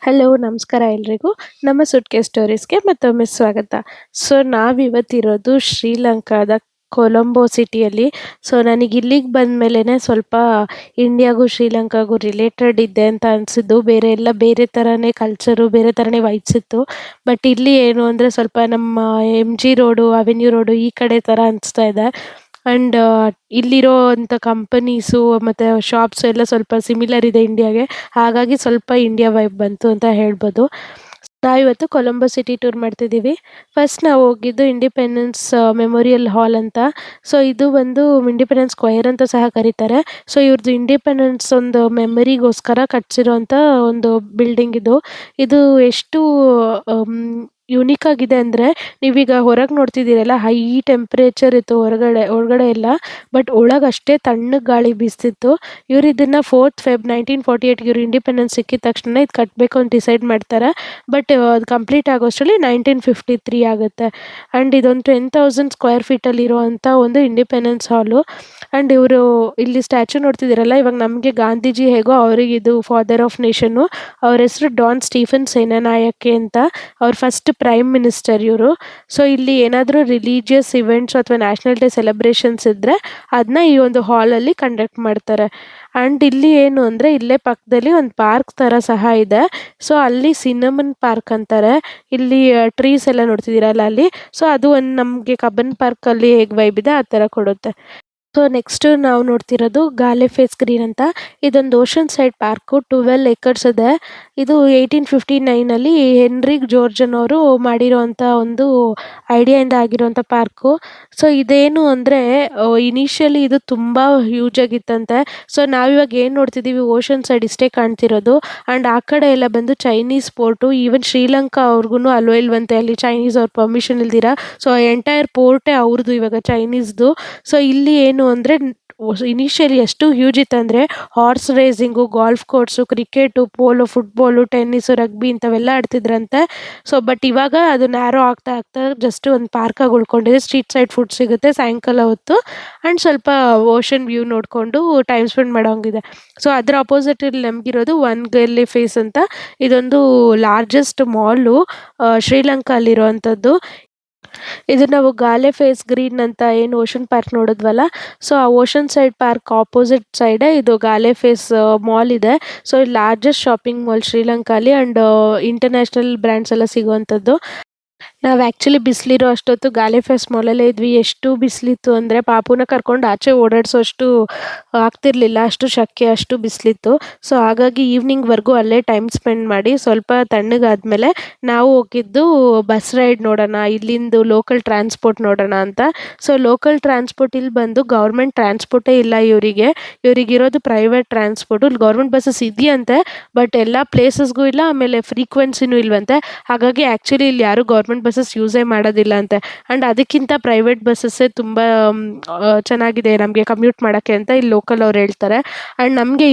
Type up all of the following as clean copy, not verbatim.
Hello, ನಮಸ್ಕಾರ ಎಲ್ರಿಗೂ. ನಮ್ಮ ಸುಟ್ಕೇಸ್ ಸ್ಟೋರೀಸ್‌ಗೆ ಮತ್ತೊಮ್ಮೆ ಸ್ವಾಗತ. ನಾವಿವತ್ತಿರೋದು ಶ್ರೀಲಂಕಾದ ಕೊಲಂಬೋ ಸಿಟಿಯಲ್ಲಿ. ನನಗೆ ಇಲ್ಲಿಗೆ ಬಂದಮೇಲೆನೇ ಸ್ವಲ್ಪ ಇಂಡಿಯಾಗೂ ಶ್ರೀಲಂಕಾಗೂ ರಿಲೇಟೆಡ್ ಇದೆ ಅಂತ ಅನಿಸಿದ್ದು. ಬೇರೆ ಎಲ್ಲ ಬೇರೆ ಥರನೇ ಕಲ್ಚರು, ಬೇರೆ ಥರನೇ ವೈಬ್ಸ್ ಇತ್ತು. ಬಟ್ ಇಲ್ಲಿ ಏನು ಅಂದರೆ ಸ್ವಲ್ಪ ನಮ್ಮ ಎಮ್.ಜಿ. ರೋಡು, ಅವೆನ್ಯೂ ರೋಡು ಈ ಕಡೆ ಥರ ಅನಿಸ್ತಾ ಇದೆ. ಆ್ಯಂಡ್ ಇಲ್ಲಿರೋವಂಥ ಕಂಪನೀಸು ಮತ್ತು ಶಾಪ್ಸ್ ಎಲ್ಲ ಸ್ವಲ್ಪ ಸಿಮಿಲರ್ ಇದೆ ಇಂಡಿಯಾಗೆ. ಹಾಗಾಗಿ ಸ್ವಲ್ಪ ಇಂಡಿಯಾ ವೈಬ್ ಬಂತು ಅಂತ ಹೇಳ್ಬೋದು. ನಾವಿವತ್ತು ಕೊಲಂಬೋ ಸಿಟಿ ಟೂರ್ ಮಾಡ್ತಿದ್ದೀವಿ. ಫಸ್ಟ್ ನಾವು ಹೋಗಿದ್ದು ಇಂಡಿಪೆಂಡೆನ್ಸ್ ಮೆಮೋರಿಯಲ್ ಹಾಲ್ ಅಂತ. ಇದು ಬಂದು ಇಂಡಿಪೆಂಡೆನ್ಸ್ ಸ್ಕ್ವೇರ್ ಅಂತ ಸಹ ಕರೀತಾರೆ. ಇವ್ರದ್ದು ಇಂಡಿಪೆಂಡೆನ್ಸ್ ಒಂದು ಮೆಮರಿಗೋಸ್ಕರ ಕಟ್ಸಿರೋಂಥ ಒಂದು ಬಿಲ್ಡಿಂಗ್ ಇದು. ಇದು ಎಷ್ಟು ಯುನೀಕ್ ಆಗಿದೆ ಅಂದರೆ, ನೀವೀಗ ಹೊರಗೆ ನೋಡ್ತಿದ್ದೀರಲ್ಲ, ಹೈ ಟೆಂಪ್ರೇಚರ್ ಇತ್ತು ಒಳಗಡೆ ಎಲ್ಲ. ಬಟ್ ಒಳಗೆ ಅಷ್ಟೇ ತಣ್ಣಗೆ ಗಾಳಿ ಬೀಸ್ತಿತ್ತು. ಇವ್ರು ಇದನ್ನು 4th Feb 1948 ಇವ್ರು ಇಂಡಿಪೆಂಡೆನ್ಸ್ ಸಿಕ್ಕಿದ ತಕ್ಷಣ ಇದು ಕಟ್ಟಬೇಕು ಅಂತ ಡಿಸೈಡ್ ಮಾಡ್ತಾರೆ. ಬಟ್ ಅದು ಕಂಪ್ಲೀಟ್ ಆಗೋಷ್ಟರಲ್ಲಿ 1953 ಆಗುತ್ತೆ. ಆ್ಯಂಡ್ ಇದೊಂದು 10,000 ಸ್ಕ್ವೇರ್ ಫೀಟಲ್ಲಿ ಇರುವಂಥ ಒಂದು ಇಂಡಿಪೆಂಡೆನ್ಸ್ ಹಾಲು. ಆ್ಯಂಡ್ ಇವರು ಇಲ್ಲಿ ಸ್ಟ್ಯಾಚ್ಯೂ ನೋಡ್ತಿದ್ದೀರಲ್ಲ, ಇವಾಗ ನಮಗೆ ಗಾಂಧೀಜಿ ಹೇಗೋ ಅವ್ರಿಗೆ ಇದು ಫಾದರ್ ಆಫ್ ನೇಷನ್ನು. ಅವ್ರ ಹೆಸರು ಡಾನ್ ಸ್ಟೀಫನ್ ಸೇನಾನಾಯಕೆ ಅಂತ. ಅವ್ರು ಫಸ್ಟ್ ಪ್ರೈಮ್ ಮಿನಿಸ್ಟರ್ ಇವರು. ಇಲ್ಲಿ ಏನಾದರೂ ರಿಲಿಜಿಯಸ್ ಇವೆಂಟ್ಸ್ ಅಥವಾ ನ್ಯಾಷನಲ್ ಡೇ ಸೆಲೆಬ್ರೇಷನ್ಸ್ ಇದ್ದರೆ ಅದನ್ನ ಈ ಒಂದು ಹಾಲಲ್ಲಿ ಕಂಡಕ್ಟ್ ಮಾಡ್ತಾರೆ. ಆ್ಯಂಡ್ ಇಲ್ಲಿ ಏನು ಅಂದರೆ, ಇಲ್ಲೇ ಪಕ್ಕದಲ್ಲಿ ಒಂದು ಪಾರ್ಕ್ ಥರ ಸಹ ಇದೆ. ಅಲ್ಲಿ ಸಿನಮನ್ ಪಾರ್ಕ್ ಅಂತಾರೆ. ಇಲ್ಲಿ ಟ್ರೀಸ್ ಎಲ್ಲ ನೋಡ್ತಿದ್ದೀರಲ್ಲ ಅಲ್ಲಿ. ಅದು ಒಂದು ನಮಗೆ ಕಬ್ಬನ್ ಪಾರ್ಕಲ್ಲಿ ಹೇಗೆ ವೈಬ್ ಇದೆ ಆ ಥರ ಕೊಡುತ್ತೆ. ನೆಕ್ಸ್ಟು ನಾವು ನೋಡ್ತಿರೋದು ಗಾಲೆ ಫೇಸ್ ಗ್ರೀನ್ ಅಂತ. ಇದೊಂದು ಓಷನ್ ಸೈಡ್ ಪಾರ್ಕು. 12 ಎಕರ್ಸ್ ಇದೆ. ಇದು 1859 ಹೆನ್ರಿಕ್ ಜೋರ್ಜನ್ ಅವರು ಮಾಡಿರೋವಂಥ ಒಂದು ಐಡಿಯಾಯಿಂದ ಆಗಿರೋವಂಥ ಪಾರ್ಕು. ಇದೇನು ಅಂದರೆ, ಇನಿಷಿಯಲಿ ಇದು ತುಂಬ ಹ್ಯೂಜ್ ಆಗಿತ್ತಂತೆ. ನಾವಿವಾಗ ಏನು ನೋಡ್ತಿದ್ದೀವಿ ಓಷನ್ ಸೈಡ್ ಇಷ್ಟೇ ಕಾಣ್ತಿರೋದು. ಆ್ಯಂಡ್ ಆ ಕಡೆ ಎಲ್ಲ ಬಂದು ಚೈನೀಸ್ ಪೋರ್ಟು. ಈವನ್ ಶ್ರೀಲಂಕಾ ಅವ್ರಿಗೂ ಅಲೋ ಇಲ್ವಂತೆ ಅಲ್ಲಿ ಚೈನೀಸ್ ಅವ್ರ ಪರ್ಮಿಷನ್ ಇಲ್ದಿರ. ಎಂಟೈರ್ ಪೋರ್ಟೇ ಅವ್ರದ್ದು ಇವಾಗ ಚೈನೀಸ್ದು. ಇಲ್ಲಿ ಏನು ಅಂದರೆ, ಇನಿಷಿಯಲಿ ಎಷ್ಟು ಹ್ಯೂಜ್ ಇತ್ತಂದರೆ, horse racing, golf course, cricket, polo, football, tennis, rugby ಇಂಥವೆಲ್ಲ ಆಡ್ತಿದ್ರಂತೆ. ಬಟ್ ಇವಾಗ ಅದು ನ್ಯಾರೋ ಆಗ್ತಾ ಆಗ್ತಾ ಜಸ್ಟ್ ಒಂದು ಪಾರ್ಕಾಗಿ ಉಳ್ಕೊಂಡಿದೆ. ಸ್ಟ್ರೀಟ್ ಸೈಡ್ ಫುಡ್ ಸಿಗುತ್ತೆ ಸಾಯಂಕಾಲ ಹೊತ್ತು. ಆ್ಯಂಡ್ ಸ್ವಲ್ಪ ಓಷನ್ ವ್ಯೂ ನೋಡಿಕೊಂಡು ಟೈಮ್ ಸ್ಪೆಂಡ್ ಮಾಡೋಂಗಿದೆ. ಅದರ ಅಪೋಸಿಟಲ್ಲಿ ನಮಗಿರೋದು ಒನ್ ಗಾಲೆ ಫೇಸ್ ಅಂತ. ಇದೊಂದು ಲಾರ್ಜೆಸ್ಟ್ ಮಾಲು ಶ್ರೀಲಂಕಾಲಿರುವಂಥದ್ದು. ಇದು ನಾವು ಗಾಲೆ ಫೇಸ್ ಗ್ರೀನ್ ಅಂತ ಏನು ಓಷನ್ ಪಾರ್ಕ್ ನೋಡಿದ್ವಲ್ಲ, ಆ ಓಷನ್ ಸೈಡ್ ಪಾರ್ಕ್ ಆಪೋಸಿಟ್ ಸೈಡೇ ಇದು ಗಾಲೆ ಫೇಸ್ ಮಾಲ್ ಇದೆ. ಲಾರ್ಜೆಸ್ಟ್ ಶಾಪಿಂಗ್ ಮಾಲ್ ಶ್ರೀಲಂಕಾಲಿ. ಆ್ಯಂಡ್ ಇಂಟರ್ನ್ಯಾಷನಲ್ ಬ್ರ್ಯಾಂಡ್ಸ್ ಎಲ್ಲ ಸಿಗುವಂಥದ್ದು. ನಾವು ಆ್ಯಕ್ಚುಲಿ ಬಿಸಿಲಿರೋ ಅಷ್ಟೊತ್ತು ಗಾಲೆ ಫೇಸ್ ಮಾಲಲ್ಲೇ ಇದ್ವಿ. ಎಷ್ಟು ಬಿಸಿಲಿತ್ತು ಅಂದರೆ, ಪಾಪುನ ಕರ್ಕೊಂಡು ಆಚೆ ಓಡಾಡಿಸೋಷ್ಟು ಆಗ್ತಿರ್ಲಿಲ್ಲ. ಅಷ್ಟು ಶೆಕೆ, ಅಷ್ಟು ಬಿಸಿಲಿತ್ತು. ಹಾಗಾಗಿ ಈವ್ನಿಂಗ್ವರೆಗೂ ಅಲ್ಲೇ ಟೈಮ್ ಸ್ಪೆಂಡ್ ಮಾಡಿ ಸ್ವಲ್ಪ ತಣ್ಣಗಾದ್ಮೇಲೆ ನಾವು ಹೋಗಿದ್ದು ಬಸ್ ರೈಡ್ ನೋಡೋಣ, ಇಲ್ಲಿಂದು ಲೋಕಲ್ ಟ್ರಾನ್ಸ್ಪೋರ್ಟ್ ನೋಡೋಣ ಅಂತ. ಲೋಕಲ್ ಟ್ರಾನ್ಸ್ಪೋರ್ಟ್ ಇಲ್ಲಿ ಬಂದು ಗೌರ್ಮೆಂಟ್ ಟ್ರಾನ್ಸ್ಪೋರ್ಟೇ ಇಲ್ಲ ಇವರಿಗೆ. ಇವರಿಗಿರೋದು ಪ್ರೈವೇಟ್ ಟ್ರಾನ್ಸ್ಪೋರ್ಟು. ಇಲ್ಲಿ ಗೌರ್ಮೆಂಟ್ ಬಸ್ಸಸ್ ಇದೆಯಂತೆ, ಬಟ್ ಎಲ್ಲ ಪ್ಲೇಸಸ್ಗೂ ಇಲ್ಲ, ಆಮೇಲೆ ಫ್ರೀಕ್ವೆನ್ಸಿನೂ ಇಲ್ವಂತೆ. ಹಾಗಾಗಿ ಆ್ಯಕ್ಚುಲಿ ಇಲ್ಲಿ ಯಾರೂ ಗೌರ್ಮೆಂಟ್ ಬಸ್ಸಸ್ ಯೂಸೇ ಮಾಡೋದಿಲ್ಲ ಅಂತೆ. ಆ್ಯಂಡ್ ಅದಕ್ಕಿಂತ ಪ್ರೈವೇಟ್ ಬಸ್ಸಸ್ಸೇ ತುಂಬ ಚೆನ್ನಾಗಿದೆ ನಮಗೆ ಕಮ್ಯೂಟ್ ಮಾಡೋಕ್ಕೆ ಅಂತ ಇಲ್ಲಿ ಲೋಕಲ್ ಅವ್ರು ಹೇಳ್ತಾರೆ. ಆ್ಯಂಡ್ ನಮಗೆ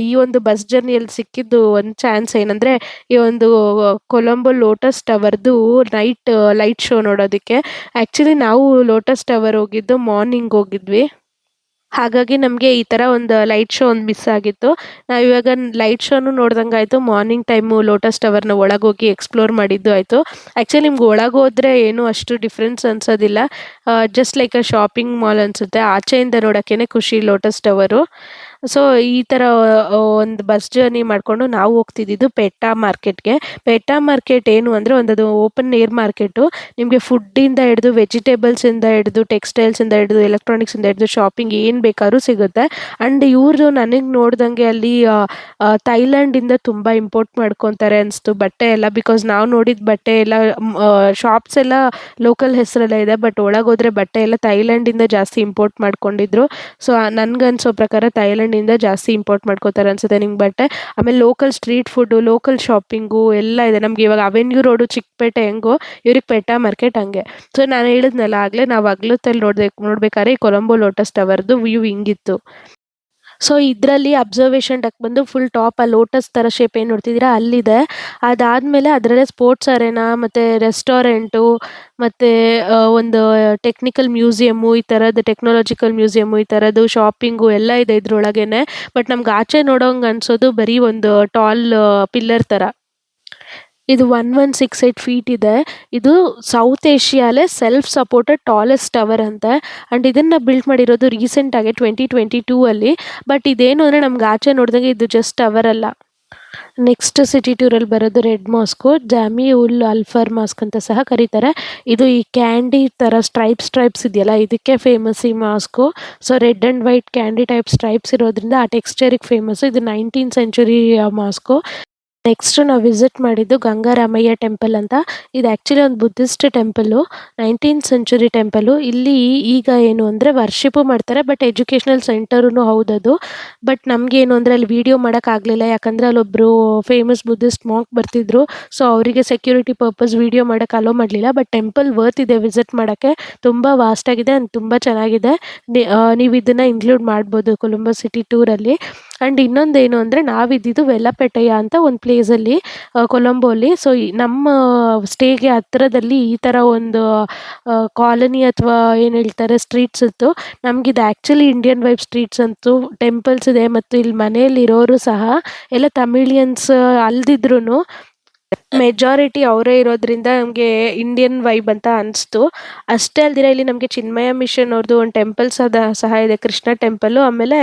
ಈ ಒಂದು ಬಸ್ ಜರ್ನಿಯಲ್ಲಿ ಸಿಕ್ಕಿದ್ದು ಒಂದು ಚಾನ್ಸ್ ಏನಂದರೆ, ಈ ಒಂದು ಕೊಲಂಬೋ ಲೋಟಸ್ ಟವರ್ದು ಲೈಟ್ ಶೋ ನೋಡೋದಕ್ಕೆ. ಆ್ಯಕ್ಚುಲಿ ನಾವು ಲೋಟಸ್ ಟವರ್ ಹೋಗಿದ್ದು ಮಾರ್ನಿಂಗ್ ಹೋಗಿದ್ವಿ. ಹಾಗಾಗಿ ನಮಗೆ ಈ ಥರ ಒಂದು ಲೈಟ್ ಶೋ ಒಂದು ಮಿಸ್ ಆಗಿತ್ತು. ನಾವಿವಾಗ ಲೈಟ್ ಶೋನು ನೋಡ್ದಂಗಾಯಿತು, ಮಾರ್ನಿಂಗ್ ಟೈಮು ಲೋಟಸ್ ಟವರ್ನ ಒಳಗೋಗಿ ಎಕ್ಸ್ಪ್ಲೋರ್ ಮಾಡಿದ್ದು ಆಯಿತು. ಆ್ಯಕ್ಚುಲಿ ನಿಮ್ಗೆ ಒಳಗೋದ್ರೆ ಏನೂ ಅಷ್ಟು ಡಿಫ್ರೆನ್ಸ್ ಅನ್ಸೋದಿಲ್ಲ. Just like a shopping mall ಅನಿಸುತ್ತೆ. ಆಚೆಯಿಂದ ನೋಡೋಕ್ಕೇ ಖುಷಿ ಲೋಟಸ್ ಟವರು. ಈ ಥರ ಒಂದು ಬಸ್ ಜರ್ನಿ ಮಾಡಿಕೊಂಡು ನಾವು ಹೋಗ್ತಿದ್ದಿದ್ದು ಪೆಟ್ಟಾ ಮಾರ್ಕೆಟ್ಗೆ. ಪೆಟ್ಟಾ ಮಾರ್ಕೆಟ್ ಏನು ಅಂದರೆ, ಅದು ಓಪನ್ ಏರ್ ಮಾರ್ಕೆಟು. ನಿಮಗೆ ಫುಡ್ಡಿಂದ ಹಿಡಿದು, ವೆಜಿಟೇಬಲ್ಸಿಂದ ಹಿಡಿದು, ಟೆಕ್ಸ್ಟೈಲ್ಸಿಂದ ಹಿಡಿದು, ಎಲೆಕ್ಟ್ರಾನಿಕ್ಸಿಂದ ಹಿಡಿದು, ಶಾಪಿಂಗ್ ಏನು ಬೇಕಾದ್ರೂ ಸಿಗುತ್ತೆ. ಆ್ಯಂಡ್ ಇವರು ನನಗೆ ನೋಡ್ದಂಗೆ ಅಲ್ಲಿ ಥೈಲ್ಯಾಂಡಿಂದ ತುಂಬ ಇಂಪೋರ್ಟ್ ಮಾಡ್ಕೊತಾರೆ ಅನಿಸ್ತು ಬಟ್ಟೆ ಎಲ್ಲ. ಬಿಕಾಸ್ ನಾವು ನೋಡಿದ ಬಟ್ಟೆ ಎಲ್ಲ ಶಾಪ್ಸ್ ಎಲ್ಲ ಲೋಕಲ್ ಹೆಸರಲ್ಲೇ ಇದೆ, ಬಟ್ ಒಳಗೋದ್ರೆ ಬಟ್ಟೆ ಎಲ್ಲ ಥೈಲ್ಯಾಂಡಿಂದ ಜಾಸ್ತಿ ಇಂಪೋರ್ಟ್ ಮಾಡ್ಕೊಂಡಿದ್ರು. ನನ್ಗನ್ಸೋ ಪ್ರಕಾರ ಥೈಲ್ಯಾಂಡಿಂದ ಜಾಸ್ತಿ ಇಂಪೋರ್ಟ್ ಮಾಡ್ಕೋತಾರೆ ಅನ್ಸುತ್ತೆ ನಿಮ್ಗೆ ಬಟ್ಟೆ. ಆಮೇಲೆ local street food, local shopping ಎಲ್ಲ ಇದೆ. ನಮಗೆ ಇವಾಗ ಅವೆನ್ಯೂ ರೋಡು ಚಿಕ್ಕಪೇಟೆ ಹೆಂಗೋ, ಇವ್ರಿಗೆ ಪೆಟ್ಟಾ ಮಾರ್ಕೆಟ್ ಹಂಗೆ. ನಾನು ಹೇಳಿದ್ನಲ್ಲ ಆಗಲೇ, ನಾವು ಹಗ್ಲೊತ್ತಲ್ಲಿ ನೋಡ್ಬೇಕಾದ್ರೆ ಈ ಕೊಲಂಬೋ ಲೋಟಸ್ ಟವರ್ದು ವ್ಯೂ ಹಿಂಗಿತ್ತು. ಇದರಲ್ಲಿ ಅಬ್ಸರ್ವೇಷನ್ ಡೆಕ್ ಬಂದು ಫುಲ್ ಟಾಪ್ ಆ ಲೋಟಸ್ ಥರ ಶೇಪ್ ಏನು ನೋಡ್ತಿದ್ದೀರಾ ಅಲ್ಲಿದೆ. ಅದಾದಮೇಲೆ ಅದರಲ್ಲೇ ಸ್ಪೋರ್ಟ್ಸ್ ಅರೇನಾ, ಮತ್ತು ರೆಸ್ಟೋರೆಂಟು, ಮತ್ತು ಒಂದು ಟೆಕ್ನಿಕಲ್ ಮ್ಯೂಸಿಯಮ್ಮು, ಈ ಥರದ್ದು ಟೆಕ್ನಾಲಜಿಕಲ್ ಮ್ಯೂಸಿಯಮ್ಮು, ಈ ಥರದ್ದು ಶಾಪಿಂಗು ಎಲ್ಲ ಇದೆ ಇದ್ರೊಳಗೇನೆ. ಬಟ್ ನಮ್ಗೆ ಆಚೆ ನೋಡೋಂಗೆ ಅನ್ಸೋದು ಬರೀ ಒಂದು ಟಾಲ್ ಪಿಲ್ಲರ್ ಥರ. ಇದು 1168 ಫೀಟ್ ಇದೆ. ಇದು ಸೌತ್ ಏಷ್ಯಾಲೇ ಸೆಲ್ಫ್ ಸಪೋರ್ಟೆಡ್ ಟಾಲೆಸ್ಟ್ ಟವರ್ ಅಂತೆ. ಆ್ಯಂಡ್ ಇದನ್ನ ಬಿಲ್ಡ್ ಮಾಡಿರೋದು ರೀಸೆಂಟಾಗಿ 2022 ಅಲ್ಲಿ. ಬಟ್ ಇದೇನು ಅಂದರೆ ನಮ್ಗೆ ಆಚೆ ನೋಡಿದಂಗೆ ಇದು ಜಸ್ಟ್ ಟವರ್ ಅಲ್ಲ. ನೆಕ್ಸ್ಟ್ ಸಿಟಿ ಟೂರಲ್ಲಿ ಬರೋದು red mosque, Jami Ul Alfar mosque ಅಂತ ಸಹ ಕರೀತಾರೆ. ಇದು ಈ ಕ್ಯಾಂಡಿ ಥರ ಸ್ಟ್ರೈಪ್ಸ್ ಇದೆಯಲ್ಲ, ಇದಕ್ಕೆ ಫೇಮಸ್ ಈ mask. So red and white candy type stripes ಇರೋದ್ರಿಂದ ಆ ಟೆಕ್ಸ್ಚರಿಗೆ ಫೇಮಸ್ಸು. ಇದು 19th ಸೆಂಚುರಿ ಮಾಸ್ಕು. ನೆಕ್ಸ್ಟ್ ನಾವು ವಿಸಿಟ್ ಮಾಡಿದ್ದು ಗಂಗಾರಾಮಯ್ಯ ಟೆಂಪಲ್ ಅಂತ. ಇದು ಆ್ಯಕ್ಚುಲಿ ಒಂದು Buddhist temple, 19th century temple. ಇಲ್ಲಿ ಈಗ ಏನು ಅಂದರೆ ವರ್ಷಿಪು ಮಾಡ್ತಾರೆ, ಬಟ್ ಎಜುಕೇಷನಲ್ ಸೆಂಟರೂ ಹೌದದು. ಬಟ್ ನಮಗೇನು ಅಂದರೆ ಅಲ್ಲಿ ವೀಡಿಯೋ ಮಾಡೋಕ್ಕಾಗಲಿಲ್ಲ, ಯಾಕಂದರೆ ಅಲ್ಲೊಬ್ಬರು ಫೇಮಸ್ ಬುದ್ಧಿಸ್ಟ್ ಮಾಂಕ್ ಬರ್ತಿದ್ರು. ಸೊ ಅವರಿಗೆ ಸೆಕ್ಯೂರಿಟಿ ಪರ್ಪಸ್ ವೀಡಿಯೋ ಮಾಡೋಕ್ಕೆ ಅಲೋ ಮಾಡಲಿಲ್ಲ. ಬಟ್ ಟೆಂಪಲ್ ವರ್ತ್ ಇದೆ ವಿಸಿಟ್ ಮಾಡೋಕ್ಕೆ, ತುಂಬ ವಾಸ್ಟಾಗಿದೆ ಆ್ಯಂಡ್ ತುಂಬ ಚೆನ್ನಾಗಿದೆ. ನೀವು ಇದನ್ನು ಇನ್ಕ್ಲೂಡ್ ಮಾಡ್ಬೋದು ಕೊಲಂಬೋ ಸಿಟಿ ಟೂರಲ್ಲಿ. ಆ್ಯಂಡ್ ಇನ್ನೊಂದೇನು ಅಂದರೆ ನಾವಿದ್ದಿದ್ದು ವೆಲ್ಲಪೇಟೆಯ ಅಂತ ಒಂದು ಪ್ಲೇಸಲ್ಲಿ ಕೊಲಂಬೋಲಿ. ಸೊ ನಮ್ಮ ಸ್ಟೇಗೆ ಹತ್ತಿರದಲ್ಲಿ ಈ ಥರ ಒಂದು ಕಾಲನಿ ಅಥವಾ ಏನು ಹೇಳ್ತಾರೆ ಸ್ಟ್ರೀಟ್ಸ್ ಇತ್ತು. ನಮಗಿದು ಆ್ಯಕ್ಚುಲಿ ಇಂಡಿಯನ್ ವೈಬ್ ಸ್ಟ್ರೀಟ್ಸ್ ಅಂತು, ಟೆಂಪಲ್ಸ್ ಇದೆ ಮತ್ತು ಇಲ್ಲಿ ಮನೆಯಲ್ಲಿರೋರು ಸಹ ಎಲ್ಲ ತಮಿಳಿಯನ್ಸ್ ಅಲ್ದಿದ್ರೂ ಮೆಜಾರಿಟಿ ಅವರೇ ಇರೋದ್ರಿಂದ ನಮಗೆ ಇಂಡಿಯನ್ ವೈಬ್ ಅಂತ ಅನಿಸ್ತು. ಅಷ್ಟೇ ಅಲ್ದಿರ ಇಲ್ಲಿ ನಮಗೆ ಚಿನ್ಮಯ ಮಿಷನ್ ಅವ್ರದ್ದು ಒಂದು ಟೆಂಪಲ್ಸ್ ಸಹ ಇದೆ, ಕೃಷ್ಣ ಟೆಂಪಲ್ಲು. ಆಮೇಲೆ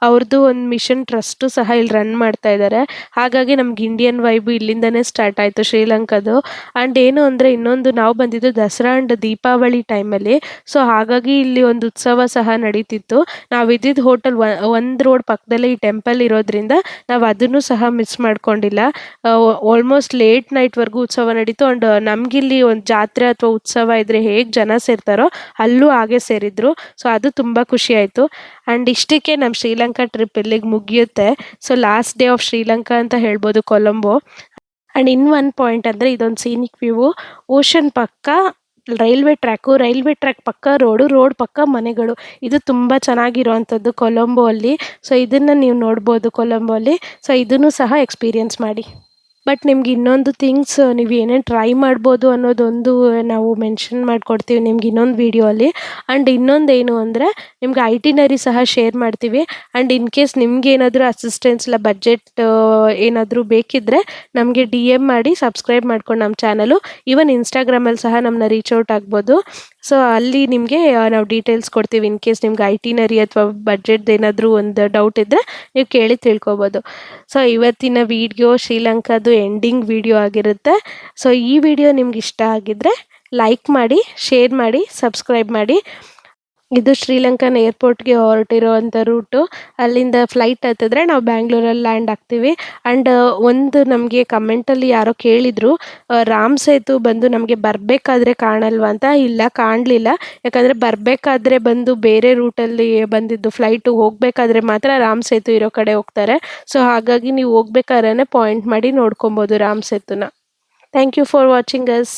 ಅವ್ರದ್ದು ಒಂದು ಮಿಷನ್ ಟ್ರಸ್ಟು ಸಹ ಇಲ್ಲಿ ರನ್ ಮಾಡ್ತಾ ಇದ್ದಾರೆ. ಹಾಗಾಗಿ ನಮ್ಗೆ ಇಂಡಿಯನ್ ವೈಬು ಇಲ್ಲಿಂದನೇ ಸ್ಟಾರ್ಟ್ ಆಯಿತು ಶ್ರೀಲಂಕಾದು. ಆ್ಯಂಡ್ ಏನು ಅಂದರೆ ಇನ್ನೊಂದು, ನಾವು ಬಂದಿದ್ದು ದಸರಾ ಆ್ಯಂಡ್ ದೀಪಾವಳಿ ಟೈಮಲ್ಲಿ. ಸೊ ಹಾಗಾಗಿ ಇಲ್ಲಿ ಒಂದು ಉತ್ಸವ ಸಹ ನಡೀತಿತ್ತು. ನಾವಿದ್ದಿದ್ದು ಹೋಟೆಲ್ ಒಂದು ರೋಡ್ ಪಕ್ಕದಲ್ಲೇ ಈ ಟೆಂಪಲ್ ಇರೋದ್ರಿಂದ ನಾವು ಅದನ್ನು ಸಹ ಮಿಸ್ ಮಾಡ್ಕೊಂಡಿಲ್ಲ. ಆಲ್ಮೋಸ್ಟ್ ಲೇಟ್ ನೈಟ್ವರೆಗೂ ಉತ್ಸವ ನಡೀತು. ಆ್ಯಂಡ್ ನಮಗಿಲ್ಲಿ ಒಂದು ಜಾತ್ರೆ ಅಥವಾ ಉತ್ಸವ ಇದ್ದರೆ ಹೇಗೆ ಜನ ಸೇರ್ತಾರೋ ಅಲ್ಲೂ ಹಾಗೆ ಸೇರಿದ್ರು. ಸೊ ಅದು ತುಂಬ ಖುಷಿ ಆಯಿತು. ಆ್ಯಂಡ್ ಇಷ್ಟಕ್ಕೆ ನಮ್ಮ ಶ್ರೀಲಂಕಾ ಟ್ರಿಪ್ ಇಲ್ಲಿಗೆ ಮುಗಿಯುತ್ತೆ. So last day of Sri Lanka ಅಂತ ಹೇಳ್ಬೋದು Colombo. And in one point ಅಂದರೆ ಇದೊಂದು ಸೀನಿಕ್ ವ್ಯೂ, ಓಷನ್ ಪಕ್ಕ ರೈಲ್ವೆ ಟ್ರ್ಯಾಕ್ ಪಕ್ಕ ರೋಡ್ ಪಕ್ಕ ಮನೆಗಳು. ಇದು ತುಂಬ ಚೆನ್ನಾಗಿರುವಂಥದ್ದು ಕೊಲಂಬೋ ಅಲ್ಲಿ. ಸೊ ಇದನ್ನು ನೀವು ನೋಡ್ಬೋದು ಕೊಲಂಬೋ ಅಲ್ಲಿ. ಸೊ ಇದನ್ನು ಸಹ ಎಕ್ಸ್ಪೀರಿಯನ್ಸ್ ಮಾಡಿ. ಬಟ್ ನಿಮ್ಗೆ ಇನ್ನೊಂದು ಥಿಂಗ್ಸ್, ನೀವು ಏನೇನು ಟ್ರೈ ಮಾಡ್ಬೋದು ಅನ್ನೋದೊಂದು ನಾವು ಮೆನ್ಷನ್ ಮಾಡಿಕೊಡ್ತೀವಿ ನಿಮ್ಗೆ ಇನ್ನೊಂದು ವೀಡಿಯೋಲಿ. ಆ್ಯಂಡ್ ಇನ್ನೊಂದೇನು ಅಂದರೆ ನಿಮ್ಗೆ ಐಟಿನರಿ ಸಹ ಶೇರ್ ಮಾಡ್ತೀವಿ. ಆ್ಯಂಡ್ ಇನ್ ಕೇಸ್ ನಿಮ್ಗೇನಾದರೂ ಅಸಿಸ್ಟೆನ್ಸ್ ಇಲ್ಲ, ಬಡ್ಜೆಟ್ ಏನಾದರೂ ಬೇಕಿದ್ದರೆ ನಮಗೆ DM ಮಾಡಿ ಸಬ್ಸ್ಕ್ರೈಬ್ ಮಾಡ್ಕೊಂಡು ನಮ್ಮ ಚಾನಲು. ಈವನ್ ಇನ್ಸ್ಟಾಗ್ರಾಮಲ್ಲಿ ಸಹ ನಮ್ಮನ್ನ ರೀಚ್ ಔಟ್ ಆಗ್ಬೋದು. ಸೊ ಅಲ್ಲಿ ನಿಮಗೆ ನಾವು ಡೀಟೇಲ್ಸ್ ಕೊಡ್ತೀವಿ. ಇನ್ ಕೇಸ್ ನಿಮ್ಗೆ ಐಟಿನರಿ ಅಥವಾ ಬಡ್ಜೆಟ್ದು ಏನಾದರೂ ಒಂದು ಡೌಟ್ ಇದ್ದರೆ ನೀವು ಕೇಳಿ ತಿಳ್ಕೊಬೋದು. ಸೊ ಇವತ್ತಿನ ವೀಡಿಯೋ ಶ್ರೀಲಂಕಾದು ಎಂಡಿಂಗ್ ವೀಡಿಯೋ ಆಗಿರುತ್ತೆ. ಸೊ ಈ ವಿಡಿಯೋ ನಿಮ್ಗೆ ಇಷ್ಟ ಆಗಿದ್ದರೆ ಲೈಕ್ ಮಾಡಿ, ಶೇರ್ ಮಾಡಿ, ಸಬ್ಸ್ಕ್ರೈಬ್ ಮಾಡಿ. ಇದು ಶ್ರೀಲಂಕನ್ ಏರ್ಪೋರ್ಟ್ಗೆ ಹೊರಟಿರೋವಂಥ ರೂಟು. ಅಲ್ಲಿಂದ ಫ್ಲೈಟ್ ಹತ್ತಿದ್ರೆ ನಾವು ಬ್ಯಾಂಗ್ಳೂರಲ್ಲಿ ಲ್ಯಾಂಡ್ ಆಗ್ತೀವಿ. ಆ್ಯಂಡ್ ಒಂದು ನಮಗೆ ಕಮೆಂಟಲ್ಲಿ ಯಾರೋ ಕೇಳಿದರು, ರಾಮ್ ಸೇತು ಬಂದು ನಮಗೆ ಬರಬೇಕಾದ್ರೆ ಕಾಣಲ್ವಾ ಅಂತ. ಇಲ್ಲ, ಕಾಣಲಿಲ್ಲ. ಯಾಕಂದರೆ ಬರಬೇಕಾದ್ರೆ ಬಂದು ಬೇರೆ ರೂಟಲ್ಲಿ ಬಂದಿದ್ದು ಫ್ಲೈಟು, ಹೋಗಬೇಕಾದ್ರೆ ಮಾತ್ರ ರಾಮ್ ಸೇತು ಇರೋ ಕಡೆ ಹೋಗ್ತಾರೆ. ಸೊ ಹಾಗಾಗಿ ನೀವು ಹೋಗ್ಬೇಕಾದ್ರೆ ಪಾಯಿಂಟ್ ಮಾಡಿ ನೋಡ್ಕೊಬೋದು ರಾಮ್ ಸೇತುನ. Thank you for watching us.